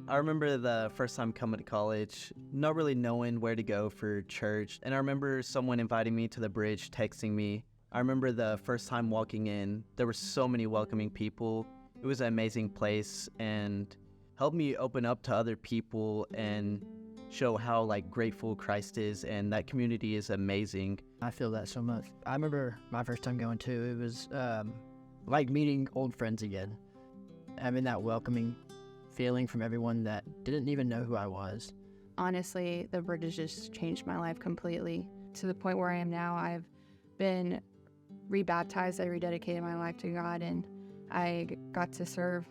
I remember the first time coming to college, not really knowing where to go for church. And I remember someone inviting me to the bridge, texting me. I remember the first time walking in, there were so many welcoming people. It was an amazing place and helped me open up to other people and show how grateful Christ is, and that community is amazing. I feel that so much. I remember my first time going too. It was like meeting old friends again. Having that welcoming feeling from everyone that didn't even know who I was. Honestly, the bridge has just changed my life completely. To the point where I am now, I've been rebaptized. I rededicated my life to God, and I got to serve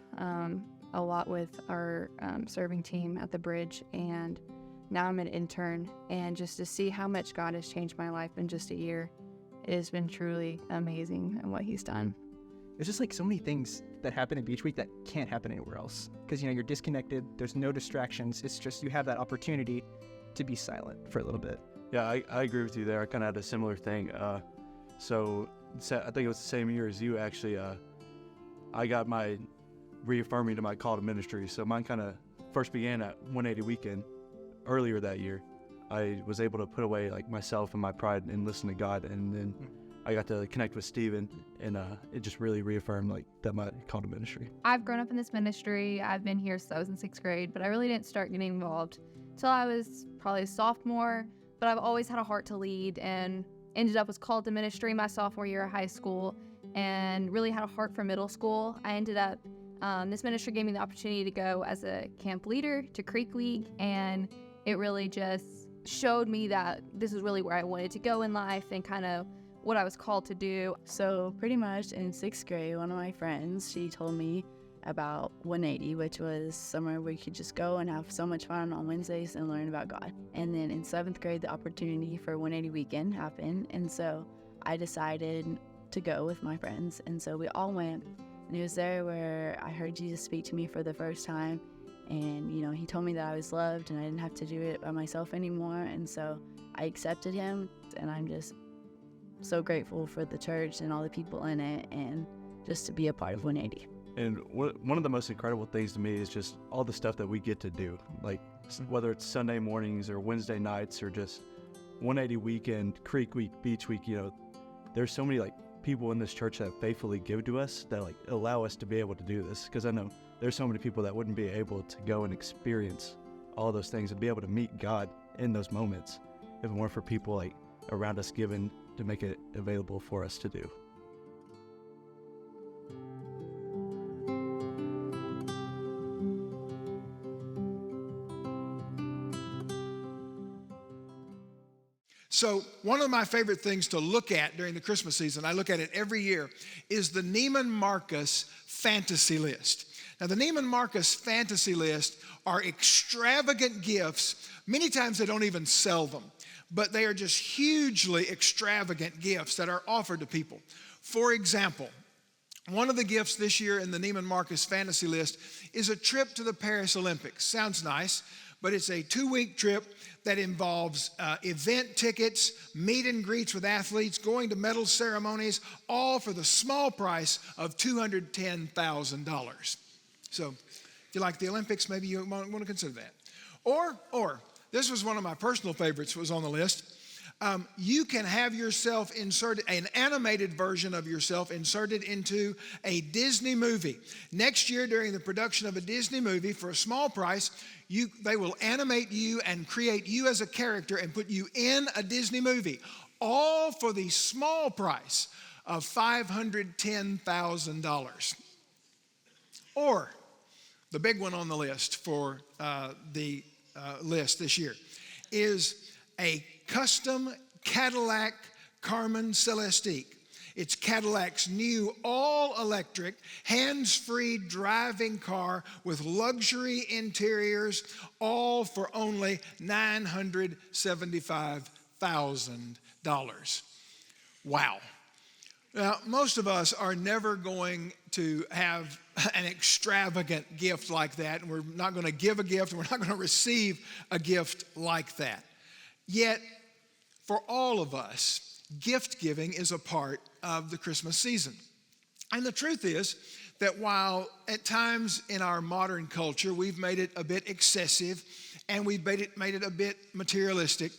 a lot with our serving team at the bridge, and now I'm an intern. And just to see how much God has changed my life in just a year, it has been truly amazing and what He's done. There's just so many things that happen at Beach Week that can't happen anywhere else. Because, you're disconnected, there's no distractions. It's just you have that opportunity to be silent for a little bit. Yeah, I agree with you there. I kind of had a similar thing. So I think it was the same year as you, actually. I got my reaffirming to my call to ministry. So mine kind of first began at 180 weekend earlier that year. I was able to put away myself and my pride and listen to God, and then I got to connect with Steven, and it just really reaffirmed that my call to ministry. I've grown up in this ministry. I've been here since I was in 6th grade, but I really didn't start getting involved till I was probably a sophomore. But I've always had a heart to lead, and ended up was called to ministry my sophomore year of high school, and really had a heart for middle school. I ended up, this ministry gave me the opportunity to go as a camp leader to Creek Week, and it really just showed me that this is really where I wanted to go in life and kind of what I was called to do. So pretty much in 6th grade, one of my friends, she told me about 180, which was somewhere where you could just go and have so much fun on Wednesdays and learn about God. And then in 7th grade, the opportunity for 180 weekend happened. And so I decided to go with my friends. And so we all went. And it was there where I heard Jesus speak to me for the first time. And, he told me that I was loved and I didn't have to do it by myself anymore. And so I accepted him, and I'm just so grateful for the church and all the people in it, and just to be a part of 180. And one of the most incredible things to me is just all the stuff that we get to do, whether it's Sunday mornings or Wednesday nights or just 180 weekend, Creek Week, Beach Week. There's so many people in this church that faithfully give to us that allow us to be able to do this, because I know there's so many people that wouldn't be able to go and experience all those things and be able to meet God in those moments if it weren't for people around us giving to make it available for us to do. So one of my favorite things to look at during the Christmas season, I look at it every year, is the Neiman Marcus fantasy list. Now, the Neiman Marcus fantasy list are extravagant gifts. Many times they don't even sell them, but they are just hugely extravagant gifts that are offered to people. For example, one of the gifts this year in the Neiman Marcus fantasy list is a trip to the Paris Olympics. Sounds nice, but it's a 2-week trip that involves event tickets, meet and greets with athletes, going to medal ceremonies, all for the small price of $210,000. So if you like the Olympics, maybe you want to consider that. Or this was one of my personal favorites, was on the list. You can have yourself inserted, an animated version of yourself inserted into a Disney movie. Next year, during the production of a Disney movie, for a small price, they will animate you and create you as a character and put you in a Disney movie, all for the small price of $510,000. Or the big one on the list for the list this year is a custom Cadillac Carmen Celestique. It's Cadillac's new all-electric, hands-free driving car with luxury interiors, all for only $975,000. Wow. Now, most of us are never going to have an extravagant gift like that, and we're not going to give a gift, and we're not going to receive a gift like that. Yet, for all of us, gift giving is a part of the Christmas season. And the truth is that while at times in our modern culture we've made it a bit excessive and we've made it a bit materialistic,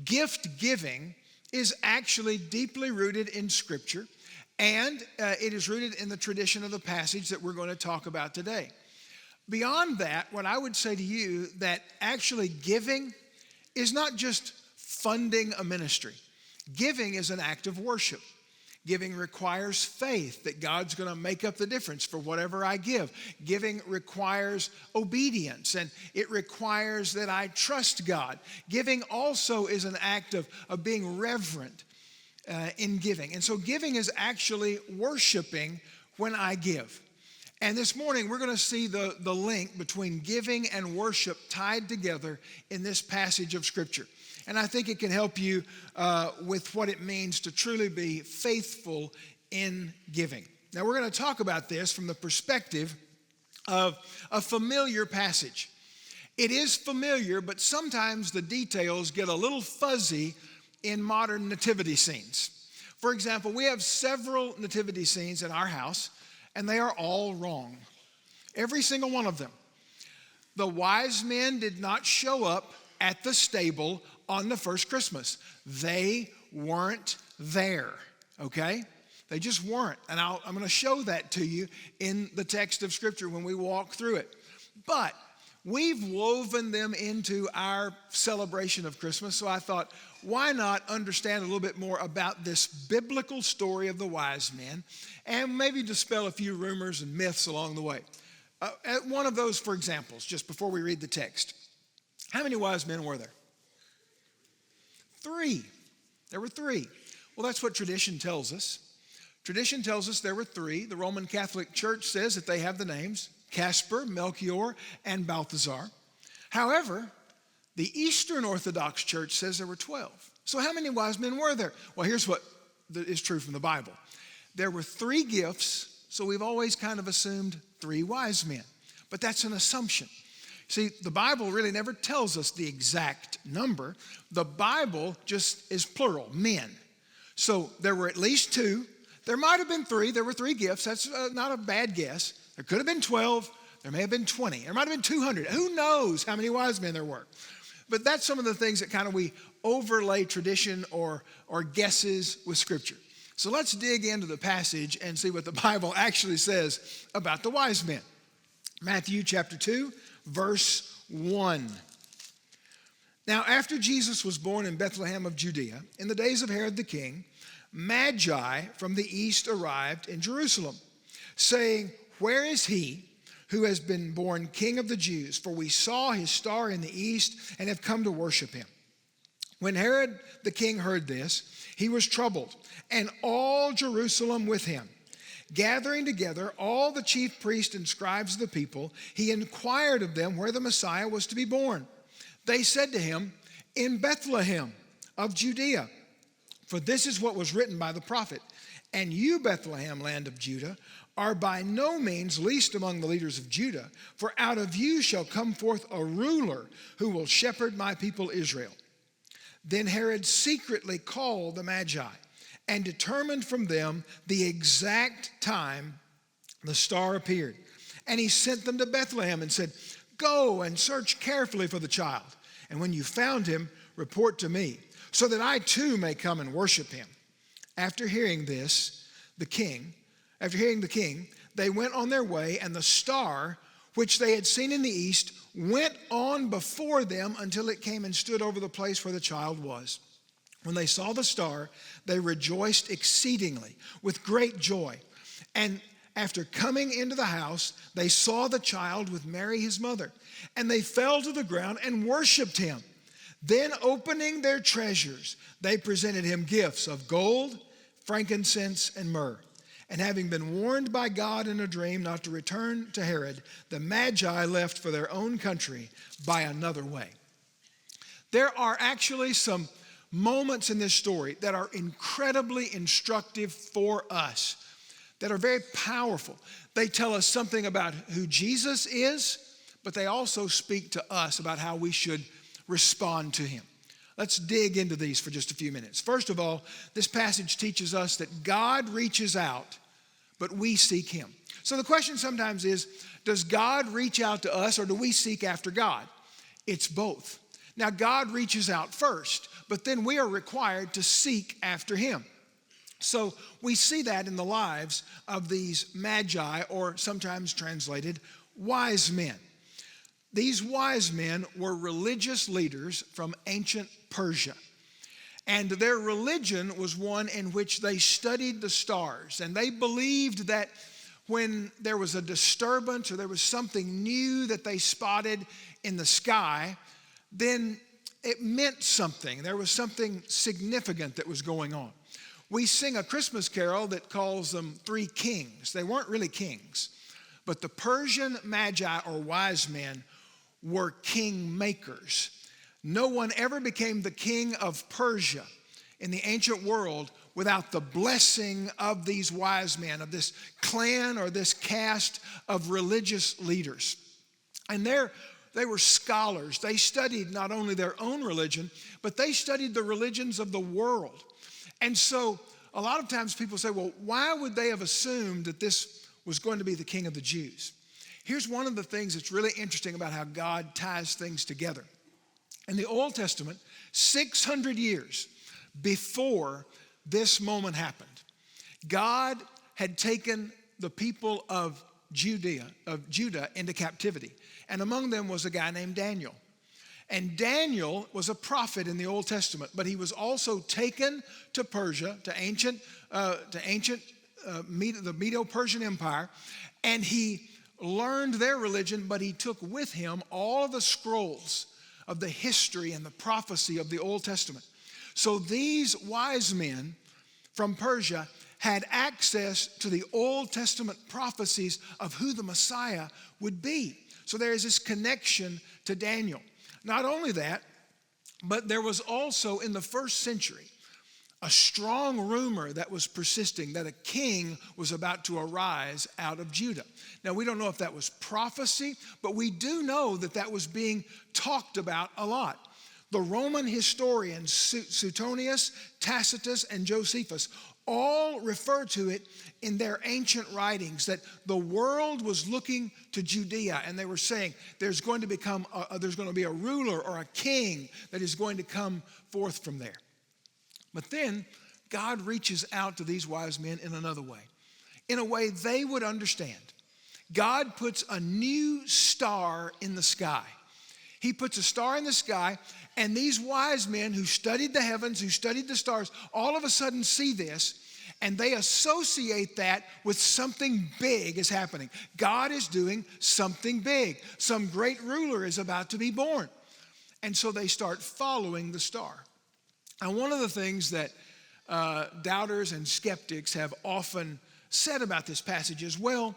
gift giving is actually deeply rooted in Scripture, and it is rooted in the tradition of the passage that we're going to talk about today. Beyond that, what I would say to you that actually giving is not just funding a ministry. Giving is an act of worship. Giving requires faith that God's going to make up the difference for whatever I give. Giving requires obedience, and it requires that I trust God. Giving also is an act of being reverent in giving. And so giving is actually worshiping when I give. And this morning, we're going to see the link between giving and worship tied together in this passage of Scripture. And I think it can help you with what it means to truly be faithful in giving. Now, we're going to talk about this from the perspective of a familiar passage. It is familiar, but sometimes the details get a little fuzzy in modern nativity scenes. For example, we have several nativity scenes in our house, and they are all wrong. Every single one of them. The wise men did not show up at the stable on the first Christmas. They weren't there, okay? They just weren't. And I'm going to show that to you in the text of Scripture when we walk through it. But we've woven them into our celebration of Christmas, so I thought, why not understand a little bit more about this biblical story of the wise men and maybe dispel a few rumors and myths along the way. One of those, for examples, just before we read the text. How many wise men were there? 3. There were 3. Well, that's what tradition tells us. Tradition tells us there were 3. The Roman Catholic Church says that they have the names Casper, Melchior, and Balthazar. However, the Eastern Orthodox Church says there were 12. So how many wise men were there? Well, here's what is true from the Bible. There were 3 gifts, so we've always kind of assumed 3 wise men. But that's an assumption. See, the Bible really never tells us the exact number. The Bible just is plural, men. So there were at least 2. There might have been 3. There were 3 gifts. That's not a bad guess. There could have been 12. There may have been 20. There might have been 200. Who knows how many wise men there were? But that's some of the things that kind of we overlay tradition or guesses with Scripture. So let's dig into the passage and see what the Bible actually says about the wise men. Matthew chapter 2. Verse 1. Now, after Jesus was born in Bethlehem of Judea, in the days of Herod the king, Magi from the east arrived in Jerusalem, saying, "Where is he who has been born King of the Jews? For we saw his star in the east and have come to worship him." When Herod the king heard this, he was troubled, and all Jerusalem with him. Gathering together all the chief priests and scribes of the people, he inquired of them where the Messiah was to be born. They said to him, "In Bethlehem of Judea, for this is what was written by the prophet. And you, Bethlehem, land of Judah, are by no means least among the leaders of Judah, for out of you shall come forth a ruler who will shepherd my people Israel." Then Herod secretly called the Magi and determined from them the exact time the star appeared. And he sent them to Bethlehem and said, "Go and search carefully for the child. And when you found him, report to me, so that I too may come and worship him." After hearing the king, they went on their way, and the star, which they had seen in the east, went on before them until it came and stood over the place where the child was. When they saw the star, they rejoiced exceedingly with great joy. And after coming into the house, they saw the child with Mary his mother, and they fell to the ground and worshiped him. Then opening their treasures, they presented him gifts of gold, frankincense, and myrrh. And having been warned by God in a dream not to return to Herod, the Magi left for their own country by another way. There are actually some moments in this story that are incredibly instructive for us, that are very powerful. They tell us something about who Jesus is, but they also speak to us about how we should respond to him. Let's dig into these for just a few minutes. First of all, this passage teaches us that God reaches out, but we seek him. So the question sometimes is, does God reach out to us or do we seek after God? It's both. Now, God reaches out first, but then we are required to seek after him. So we see that in the lives of these Magi, or sometimes translated wise men. These wise men were religious leaders from ancient Persia. And their religion was one in which they studied the stars. And they believed that when there was a disturbance or there was something new that they spotted in the sky, then it meant something. There was something significant that was going on. We sing a Christmas carol that calls them three kings. They weren't really kings, but the Persian Magi, or wise men, were king makers. No one ever became the king of Persia in the ancient world without the blessing of these wise men, of this clan or this caste of religious leaders. And they were scholars. They studied not only their own religion, but they studied the religions of the world. And so a lot of times people say, well, why would they have assumed that this was going to be the king of the Jews? Here's one of the things that's really interesting about how God ties things together. In the Old Testament, 600 years before this moment happened, God had taken the people of Judah into captivity. And among them was a guy named Daniel. And Daniel was a prophet in the Old Testament, but he was also taken to Persia, the Medo-Persian Empire, and he learned their religion, but he took with him all of the scrolls of the history and the prophecy of the Old Testament. So these wise men from Persia had access to the Old Testament prophecies of who the Messiah would be. So there is this connection to Daniel. Not only that, but there was also in the first century a strong rumor that was persisting that a king was about to arise out of Judah. Now, we don't know if that was prophecy, but we do know that that was being talked about a lot. The Roman historians Suetonius, Tacitus, and Josephus all refer to it in their ancient writings, that the world was looking to Judea, and they were saying there's going to be a ruler or a king that is going to come forth from there. But then God reaches out to these wise men in another way, in a way they would understand. God puts a new star in the sky. He puts a star in the sky, and these wise men who studied the heavens, who studied the stars, all of a sudden see this, and they associate that with something big is happening. God is doing something big. Some great ruler is about to be born. And so they start following the star. And one of the things that doubters and skeptics have often said about this passage is, well,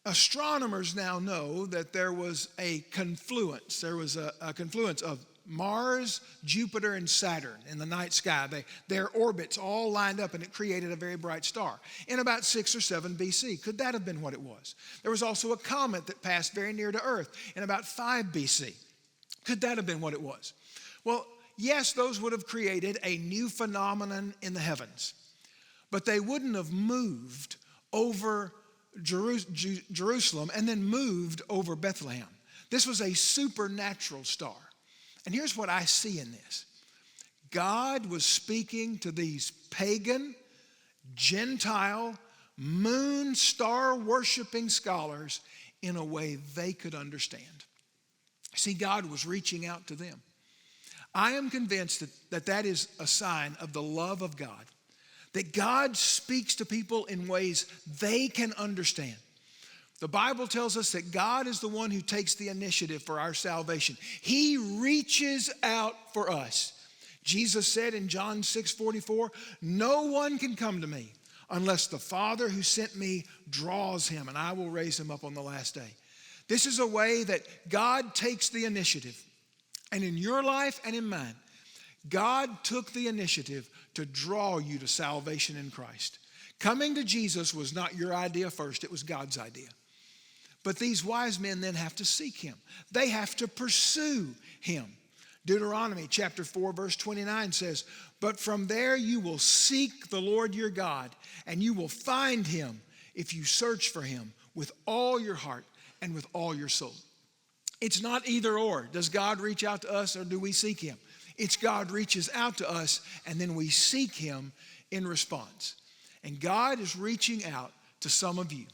astronomers now know that there was a confluence. There was a confluence of Mars, Jupiter, and Saturn in the night sky. Their orbits all lined up, and it created a very bright star in about 6 or 7 BC. Could that have been what it was? There was also a comet that passed very near to Earth in about 5 BC. Could that have been what it was? Well, yes, those would have created a new phenomenon in the heavens, but they wouldn't have moved over Jerusalem and then moved over Bethlehem. This was a supernatural star. And here's what I see in this. God was speaking to these pagan, Gentile, moon star worshiping scholars in a way they could understand. See, God was reaching out to them. I am convinced that is a sign of the love of God, that God speaks to people in ways they can understand. The Bible tells us that God is the one who takes the initiative for our salvation. He reaches out for us. Jesus said in John 6:44, "No one can come to me unless the Father who sent me draws him, and I will raise him up on the last day." This is a way that God takes the initiative. And in your life and in mine, God took the initiative to draw you to salvation in Christ. Coming to Jesus was not your idea first, it was God's idea. But these wise men then have to seek him. They have to pursue him. Deuteronomy chapter 4, verse 29 says, "But from there you will seek the Lord your God, and you will find him if you search for him with all your heart and with all your soul. It's not either or. Does God reach out to us or do we seek him? It's God reaches out to us and then we seek him in response. And God is reaching out to some of you.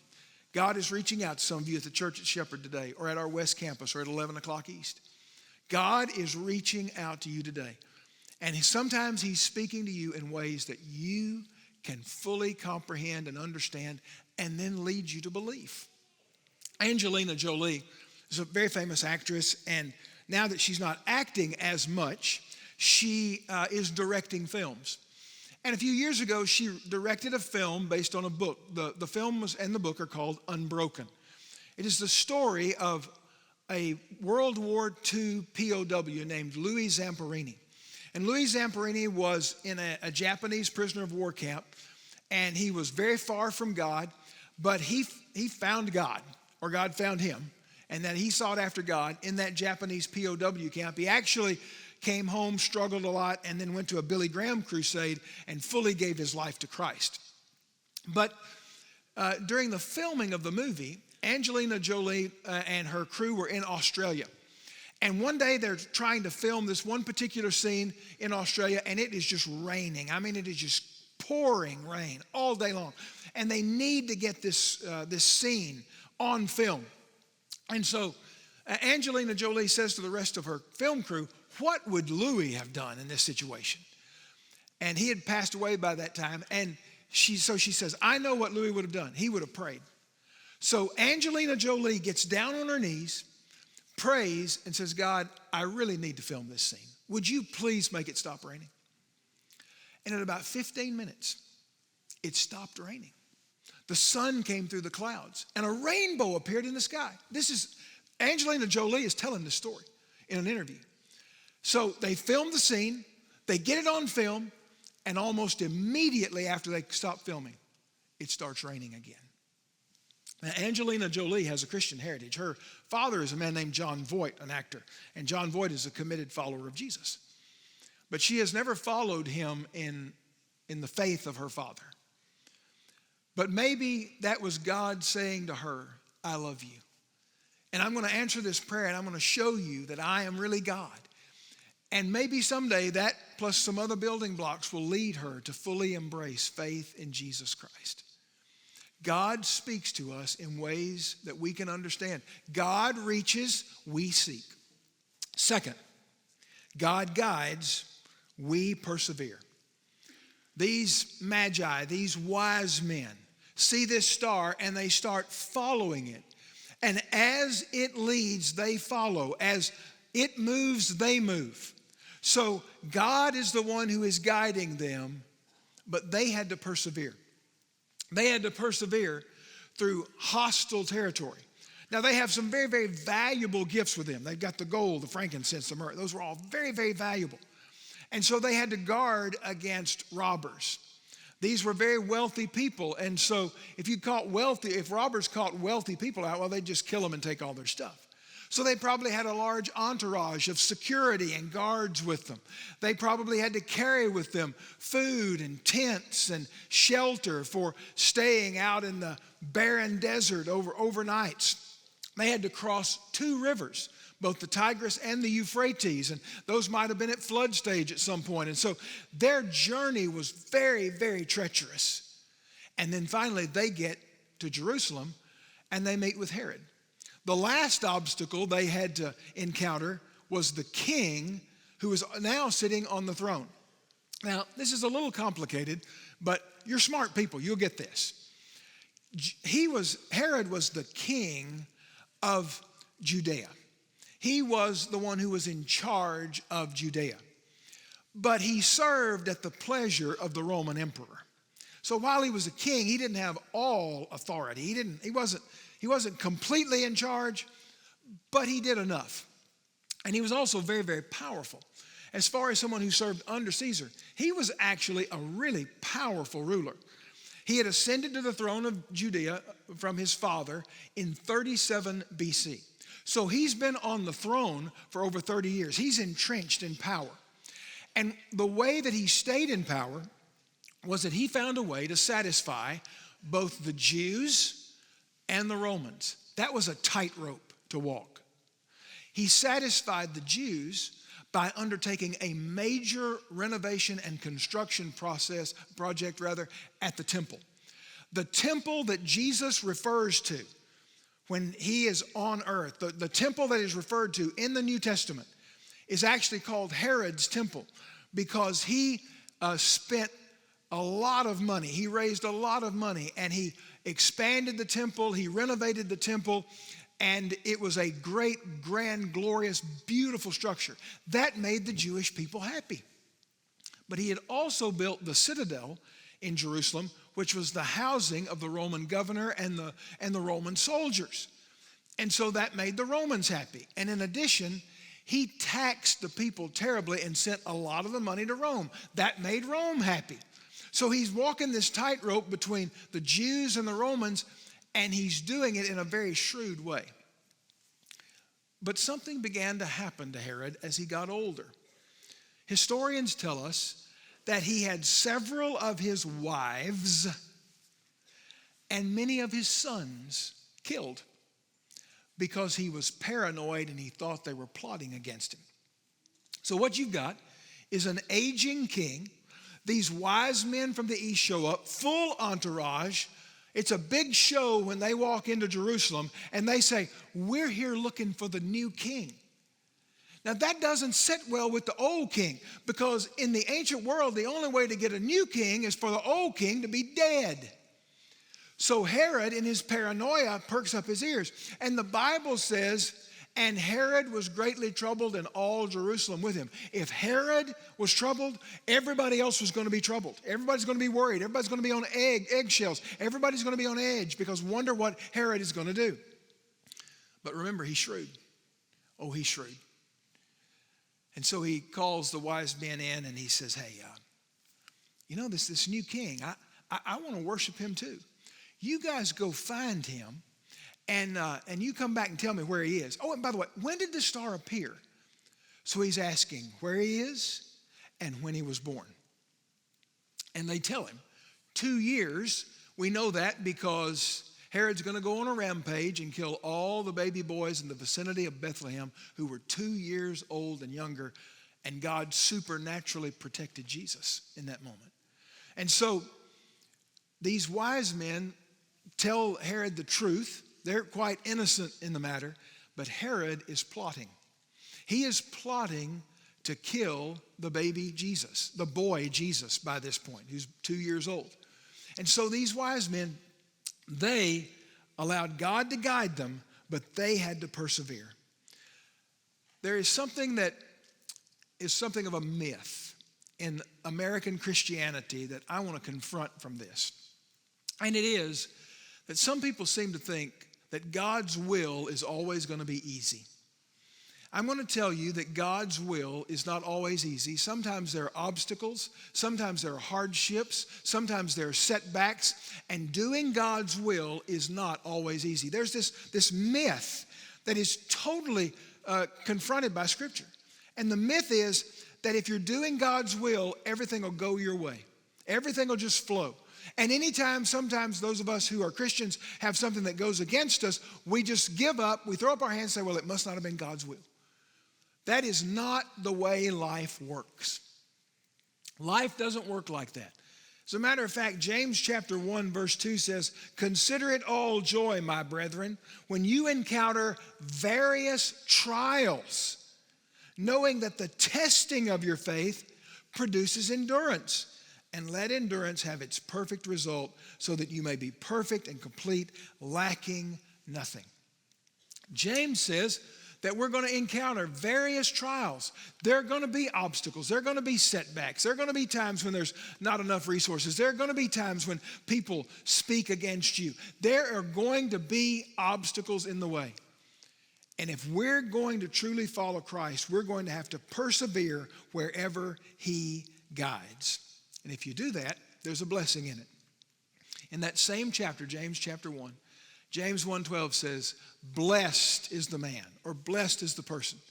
God is reaching out to some of you at the church at Shepherd today or at our West Campus or at 11 o'clock East. God is reaching out to you today. And sometimes he's speaking to you in ways that you can fully comprehend and understand and then lead you to belief. Angelina Jolie is a very famous actress, and now that she's not acting as much, she is directing films. And a few years ago, she directed a film based on a book. The film and the book are called Unbroken. It is the story of a World War II POW named Louis Zamperini. And Louis Zamperini was in a Japanese prisoner of war camp, and he was very far from God, but he found God, or God found him, and that he sought after God in that Japanese POW camp. He actually came home, struggled a lot, and then went to a Billy Graham crusade and fully gave his life to Christ. But during the filming of the movie, Angelina Jolie and her crew were in Australia. And one day they're trying to film this one particular scene in Australia, and it is just raining. I mean, it is just pouring rain all day long. And they need to get this scene on film. And so Angelina Jolie says to the rest of her film crew, what would Louis have done in this situation? And he had passed away by that time. And she says, I know what Louis would have done. He would have prayed. So Angelina Jolie gets down on her knees, prays, and says, God, I really need to film this scene. Would you please make it stop raining? And in about 15 minutes, it stopped raining. The sun came through the clouds, and a rainbow appeared in the sky. Angelina Jolie is telling this story in an interview. So they film the scene, they get it on film, and almost immediately after they stop filming, it starts raining again. Now, Angelina Jolie has a Christian heritage. Her father is a man named John Voight, an actor, and John Voight is a committed follower of Jesus. But she has never followed him in the faith of her father. But maybe that was God saying to her, I love you. And I'm going to answer this prayer, and I'm going to show you that I am really God. And maybe someday that plus some other building blocks will lead her to fully embrace faith in Jesus Christ. God speaks to us in ways that we can understand. God reaches, we seek. Second, God guides, we persevere. These Magi, these wise men, see this star and they start following it. And as it leads, they follow. As it moves, they move. So God is the one who is guiding them, but they had to persevere. They had to persevere through hostile territory. Now, they have some very, very valuable gifts with them. They've got the gold, the frankincense, the myrrh. Those were all very, very valuable. And so they had to guard against robbers. These were very wealthy people. And so if robbers caught wealthy people out, well, they'd just kill them and take all their stuff. So they probably had a large entourage of security and guards with them. They probably had to carry with them food and tents and shelter for staying out in the barren desert overnights. They had to cross 2 rivers, both the Tigris and the Euphrates, and those might have been at flood stage at some point. And so their journey was very, very treacherous. And then finally they get to Jerusalem and they meet with Herod. The last obstacle they had to encounter was the king who was now sitting on the throne. Now, this is a little complicated, but you're smart people, you'll get this. Herod was the king of Judea. He was the one who was in charge of Judea. But he served at the pleasure of the Roman emperor. So while he was a king, he didn't have all authority. He wasn't completely in charge, but he did enough. And he was also very, very powerful. As far as someone who served under Caesar, he was actually a really powerful ruler. He had ascended to the throne of Judea from his father in 37 BC. So he's been on the throne for over 30 years. He's entrenched in power. And the way that he stayed in power was that he found a way to satisfy both the Jews and the Romans. That was a tightrope to walk. He satisfied the Jews by undertaking a major renovation and construction project at the temple. The temple that Jesus refers to when he is on earth, the temple that is referred to in the New Testament is actually called Herod's temple because he spent a lot of money. He raised a lot of money and he expanded the temple, he renovated the temple, and it was a great, grand, glorious, beautiful structure. That made the Jewish people happy. But he had also built the citadel in Jerusalem, which was the housing of the Roman governor and the Roman soldiers. And so that made the Romans happy. And in addition, he taxed the people terribly and sent a lot of the money to Rome. That made Rome happy. So he's walking this tightrope between the Jews and the Romans, and he's doing it in a very shrewd way. But something began to happen to Herod as he got older. Historians tell us that he had several of his wives and many of his sons killed because he was paranoid and he thought they were plotting against him. So what you've got is an aging king. These wise men from the east show up, full entourage. It's a big show when they walk into Jerusalem and they say, "We're here looking for the new king." Now that doesn't sit well with the old king because in the ancient world, the only way to get a new king is for the old king to be dead. So Herod, in his paranoia, perks up his ears. And the Bible says, and Herod was greatly troubled and all Jerusalem with him. If Herod was troubled, everybody else was going to be troubled. Everybody's going to be worried. Everybody's going to be on eggshells. Everybody's going to be on edge because wonder what Herod is going to do. But remember, he's shrewd. Oh, he's shrewd. And so he calls the wise men in and he says, "Hey, this new king, I want to worship him too. You guys go find him and you come back and tell me where he is. Oh, and by the way, when did the star appear?" So he's asking where he is and when he was born. And they tell him 2 years. We know that because Herod's going to go on a rampage and kill all the baby boys in the vicinity of Bethlehem who were 2 years old and younger. And God supernaturally protected Jesus in that moment. And so these wise men tell Herod the truth. They're quite innocent in the matter, but Herod is plotting. He is plotting to kill the baby Jesus, the boy Jesus by this point, who's 2 years old. And so these wise men, they allowed God to guide them, but they had to persevere. There is something that is something of a myth in American Christianity that I want to confront from this. And it is that some people seem to think that God's will is always going to be easy. I'm going to tell you that God's will is not always easy. Sometimes there are obstacles, sometimes there are hardships, sometimes there are setbacks, and doing God's will is not always easy. There's this myth that is totally confronted by Scripture. And the myth is that if you're doing God's will, everything will go your way. Everything will just flow. And anytime, sometimes those of us who are Christians have something that goes against us, we just give up, we throw up our hands and say, well, it must not have been God's will. That is not the way life works. Life doesn't work like that. As a matter of fact, James chapter 1 verse 2 says, "Consider it all joy, my brethren, when you encounter various trials, knowing that the testing of your faith produces endurance. And let endurance have its perfect result so that you may be perfect and complete, lacking nothing." James says that we're going to encounter various trials. There are going to be obstacles. There are going to be setbacks. There are going to be times when there's not enough resources. There are going to be times when people speak against you. There are going to be obstacles in the way. And if we're going to truly follow Christ, we're going to have to persevere wherever He guides. And if you do that, there's a blessing in it. In that same chapter, James chapter 1, James 1:12 says, "Blessed is the man," or blessed is the person,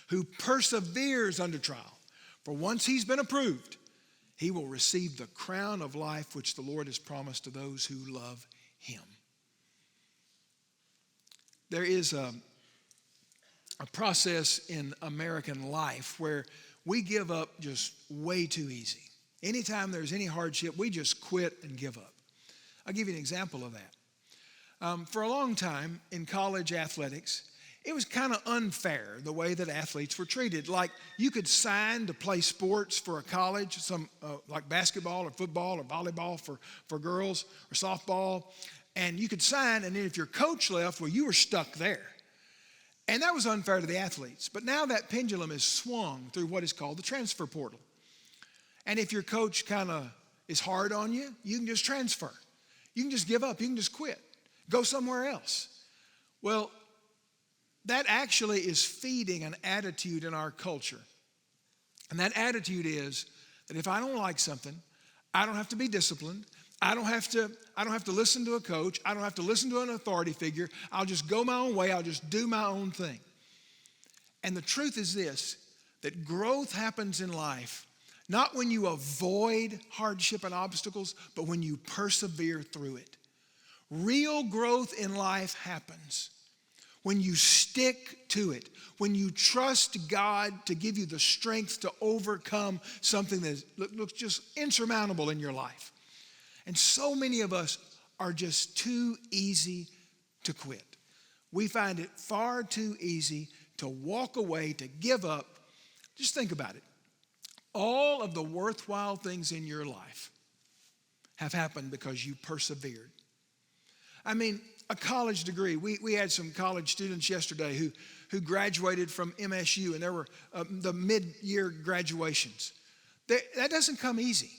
"who perseveres under trial. For once he's been approved, he will receive the crown of life which the Lord has promised to those who love him." There is a process in American life where we give up just way too easy. Anytime there's any hardship, we just quit and give up. I'll give you an example of that. For a long time in college athletics, it was kind of unfair the way that athletes were treated. Like you could sign to play sports for a college, like basketball or football or volleyball for girls or softball, and you could sign, and then if your coach left, well, you were stuck there. And that was unfair to the athletes. But now that pendulum is swung through what is called the transfer portal. And if your coach kind of is hard on you, you can just transfer. You can just give up. You can just quit. Go somewhere else. Well, that actually is feeding an attitude in our culture. And that attitude is that if I don't like something, I don't have to be disciplined. I don't have to listen to a coach. I don't have to listen to an authority figure. I'll just go my own way. I'll just do my own thing. And the truth is this, that growth happens in life not when you avoid hardship and obstacles, but when you persevere through it. Real growth in life happens when you stick to it, when you trust God to give you the strength to overcome something that looks just insurmountable in your life. And so many of us are just too easy to quit. We find it far too easy to walk away, to give up. Just think about it. All of the worthwhile things in your life have happened because you persevered. I mean, a college degree. We had some college students yesterday who graduated from MSU, and there were the mid-year graduations. That doesn't come easy.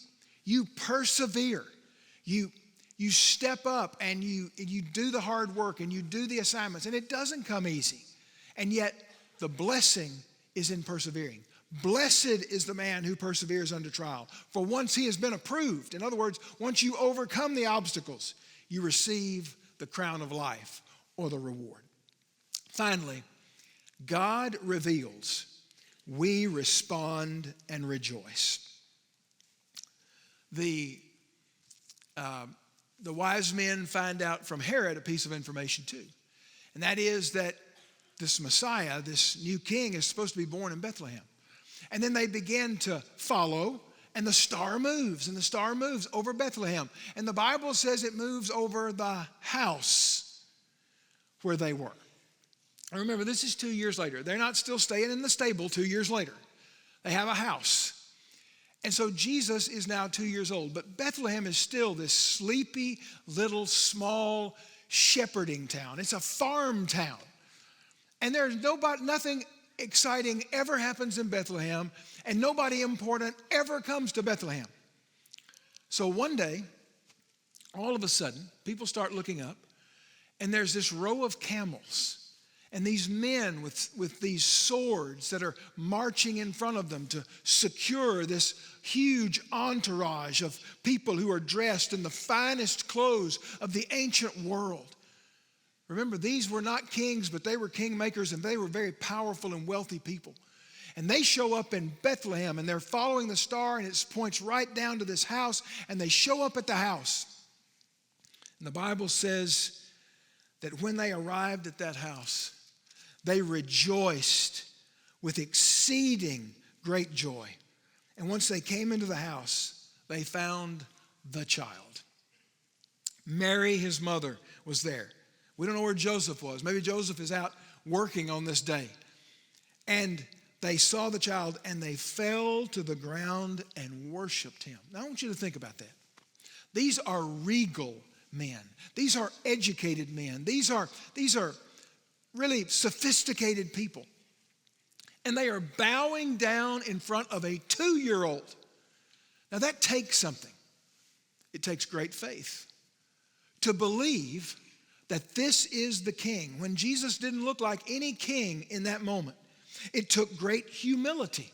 You persevere. You step up and you do the hard work and you do the assignments, and it doesn't come easy. And yet the blessing is in persevering. Blessed is the man who perseveres under trial, for once he has been approved. In other words, once you overcome the obstacles, you receive the crown of life or the reward. Finally, God reveals, we respond and rejoice. The wise men find out from Herod a piece of information too. And that is that this Messiah, this new king, is supposed to be born in Bethlehem. And then they begin to follow, and the star moves, and the star moves over Bethlehem. And the Bible says it moves over the house where they were. And remember, this is 2 years later. They're not still staying in the stable 2 years later. They have a house. And so Jesus is now 2 years old, but Bethlehem is still this sleepy, little, small shepherding town. It's a farm town. And there's nothing exciting ever happens in Bethlehem, and nobody important ever comes to Bethlehem. So one day, all of a sudden, people start looking up, and there's this row of camels. And these men with these swords that are marching in front of them to secure this huge entourage of people who are dressed in the finest clothes of the ancient world. Remember, these were not kings, but they were kingmakers, and they were very powerful and wealthy people. And they show up in Bethlehem, and they're following the star, and it points right down to this house, and they show up at the house. And the Bible says that when they arrived at that house, they rejoiced with exceeding great joy. And once they came into the house, they found the child. Mary, his mother, was there. We don't know where Joseph was. Maybe Joseph is out working on this day. And they saw the child, and they fell to the ground and worshiped him. Now, I want you to think about that. These are regal men. These are educated men. These are really sophisticated people. And they are bowing down in front of a 2-year-old. Now that takes something. It takes great faith to believe that this is the king. When Jesus didn't look like any king in that moment, it took great humility.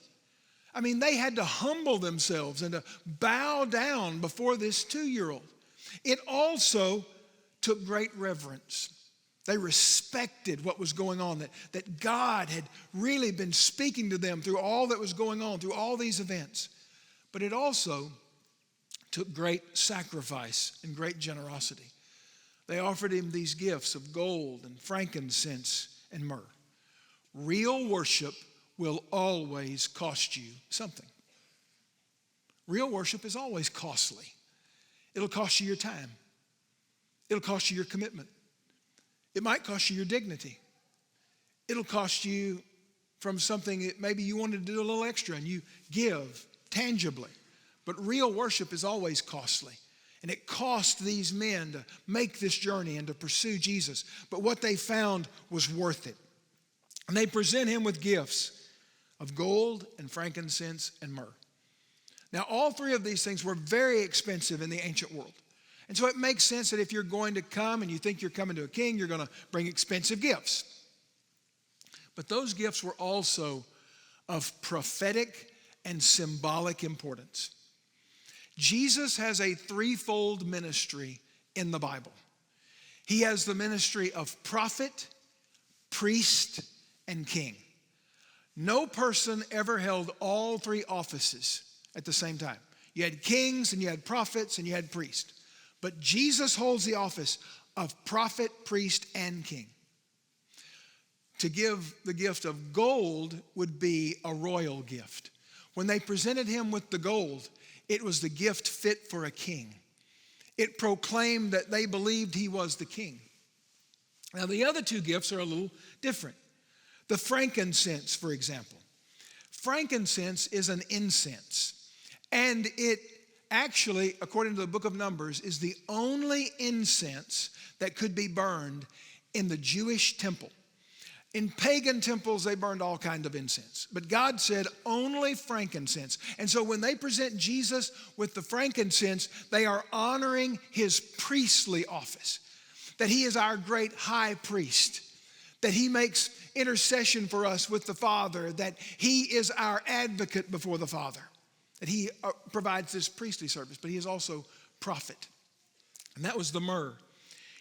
I mean, they had to humble themselves and to bow down before this 2-year-old. It also took great reverence. They respected what was going on, that God had really been speaking to them through all that was going on, through all these events. But it also took great sacrifice and great generosity. They offered him these gifts of gold and frankincense and myrrh. Real worship will always cost you something. Real worship is always costly. It'll cost you your time. It'll cost you your commitment. It might cost you your dignity. It'll cost you from something that maybe you wanted to do a little extra and you give tangibly. But real worship is always costly. And it cost these men to make this journey and to pursue Jesus. But what they found was worth it. And they present him with gifts of gold and frankincense and myrrh. Now, all three of these things were very expensive in the ancient world. And so it makes sense that if you're going to come and you think you're coming to a king, you're going to bring expensive gifts. But those gifts were also of prophetic and symbolic importance. Jesus has a threefold ministry in the Bible. He has the ministry of prophet, priest, and king. No person ever held all three offices at the same time. You had kings and you had prophets and you had priests. But Jesus holds the office of prophet, priest, and king. To give the gift of gold would be a royal gift. When they presented him with the gold, it was the gift fit for a king. It proclaimed that they believed he was the king. Now, the other two gifts are a little different. The frankincense, for example. Frankincense is an incense, and it actually, according to the book of Numbers, is the only incense that could be burned in the Jewish temple. In pagan temples, they burned all kinds of incense. But God said only frankincense. And so when they present Jesus with the frankincense, they are honoring his priestly office. That he is our great high priest. That he makes intercession for us with the Father. That he is our advocate before the Father. That he provides this priestly service. But he is also prophet. And that was the myrrh.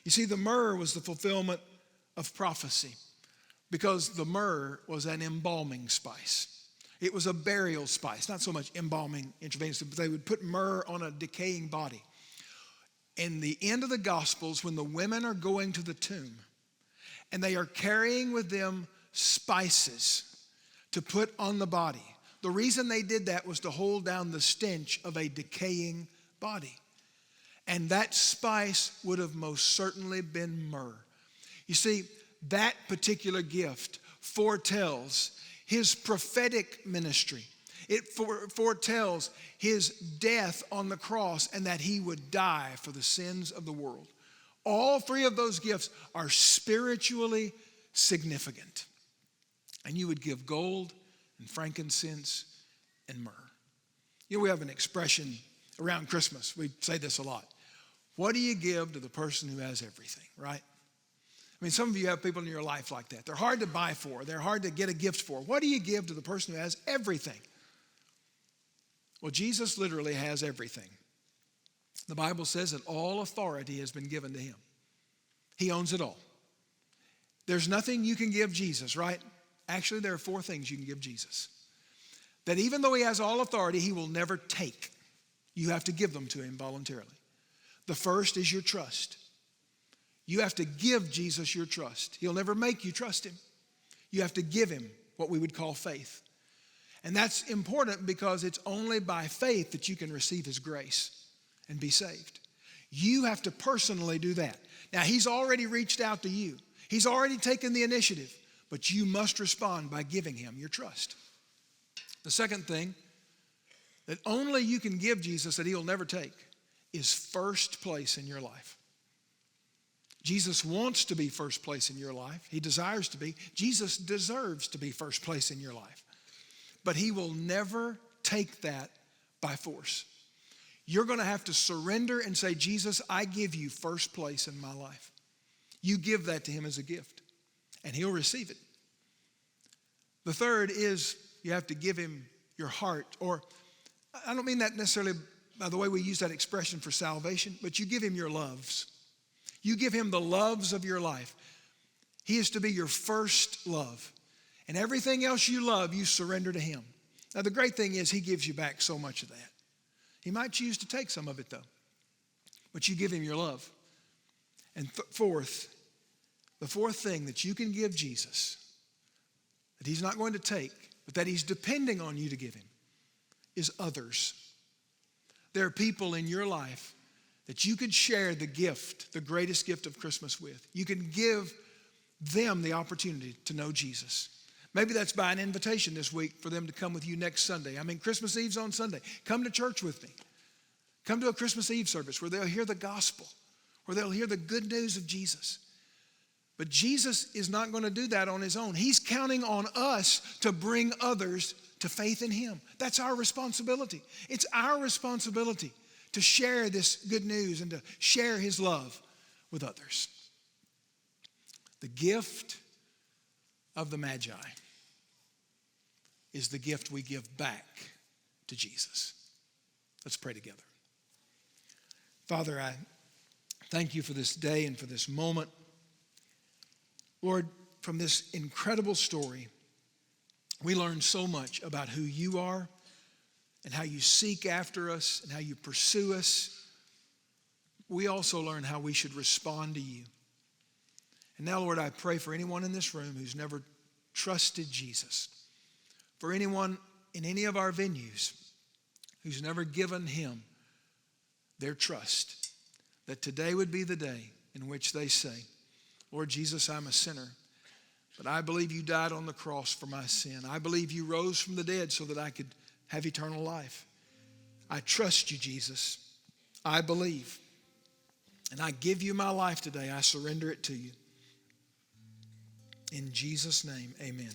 You see, the myrrh was the fulfillment of prophecy. Because the myrrh was an embalming spice. It was a burial spice, not so much embalming intravenously, but they would put myrrh on a decaying body. In the end of the Gospels, when the women are going to the tomb and they are carrying with them spices to put on the body, the reason they did that was to hold down the stench of a decaying body. And that spice would have most certainly been myrrh. You see, that particular gift foretells his prophetic ministry. It foretells his death on the cross and that he would die for the sins of the world. All three of those gifts are spiritually significant. And you would give gold and frankincense and myrrh. You know, we have an expression around Christmas. We say this a lot. What do you give to the person who has everything, right? I mean, some of you have people in your life like that. They're hard to buy for. They're hard to get a gift for. What do you give to the person who has everything? Well, Jesus literally has everything. The Bible says that all authority has been given to him. He owns it all. There's nothing you can give Jesus, right? Actually, there are four things you can give Jesus. That even though he has all authority, he will never take. You have to give them to him voluntarily. The first is your trust. You have to give Jesus your trust. He'll never make you trust him. You have to give him what we would call faith. And that's important because it's only by faith that you can receive his grace and be saved. You have to personally do that. Now, he's already reached out to you. He's already taken the initiative, but you must respond by giving him your trust. The second thing that only you can give Jesus that he'll never take is first place in your life. Jesus wants to be first place in your life. He desires to be. Jesus deserves to be first place in your life. But he will never take that by force. You're going to have to surrender and say, Jesus, I give you first place in my life. You give that to him as a gift, and he'll receive it. The third is you have to give him your heart, or I don't mean that necessarily by the way we use that expression for salvation, but you give him your loves. You give him the loves of your life. He is to be your first love. And everything else you love, you surrender to him. Now, the great thing is he gives you back so much of that. He might choose to take some of it, though. But you give him your love. And fourth, the fourth thing that you can give Jesus, that he's not going to take, but that he's depending on you to give him, is others. There are people in your life that you could share the gift, the greatest gift of Christmas with. You can give them the opportunity to know Jesus. Maybe that's by an invitation this week for them to come with you next Sunday. I mean, Christmas Eve's on Sunday. Come to church with me. Come to a Christmas Eve service where they'll hear the gospel, where they'll hear the good news of Jesus. But Jesus is not going to do that on his own. He's counting on us to bring others to faith in him. That's our responsibility. It's our responsibility to share this good news and to share his love with others. The gift of the Magi is the gift we give back to Jesus. Let's pray together. Father, I thank you for this day and for this moment. Lord, from this incredible story, we learn so much about who you are and how you seek after us and how you pursue us. We also learn how we should respond to you. And now, Lord, I pray for anyone in this room who's never trusted Jesus, for anyone in any of our venues who's never given him their trust, that today would be the day in which they say, Lord Jesus, I'm a sinner, but I believe you died on the cross for my sin. I believe you rose from the dead so that I could have eternal life. I trust you, Jesus. I believe. And I give you my life today. I surrender it to you. In Jesus' name, amen.